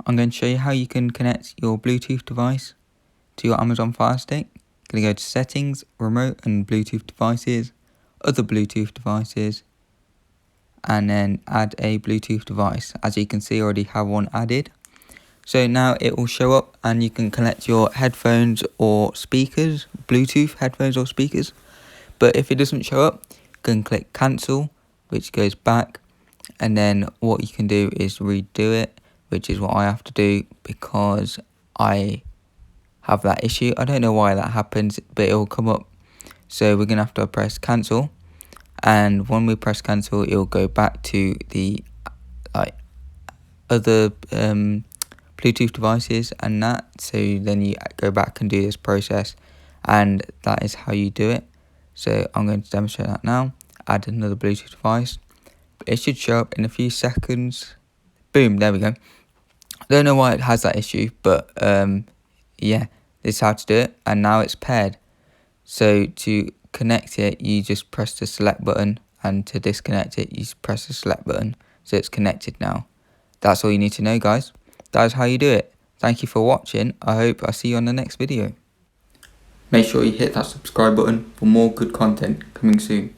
I'm going to show you how you can connect your Bluetooth device to your Amazon Fire Stick. Going to go to settings, remote and Bluetooth devices, other Bluetooth devices, and then add a Bluetooth device. As you can see, I already have one added. So now it will show up and you can connect your headphones or speakers, Bluetooth headphones or speakers. But if it doesn't show up, you can click cancel, which goes back. And then what you can do is redo it, which is what I have to do because I have that issue. I don't know why that happens, but it will come up. So we're going to have to press cancel. And when we press cancel, it will go back to the other Bluetooth devices and that. So then you go back and do this process, and that is how you do it. So I'm going to demonstrate that now. Add another Bluetooth device. It should show up in a few seconds. Boom, there we go. I don't know why it has that issue, but yeah, this is how to do it. And now it's paired. So to connect it, you just press the select button, and to disconnect it, you just press the select button. So it's connected now. That's all you need to know, guys. That is how you do it. Thank you for watching. I hope I see you on the next video. Make sure you hit that subscribe button for more good content coming soon.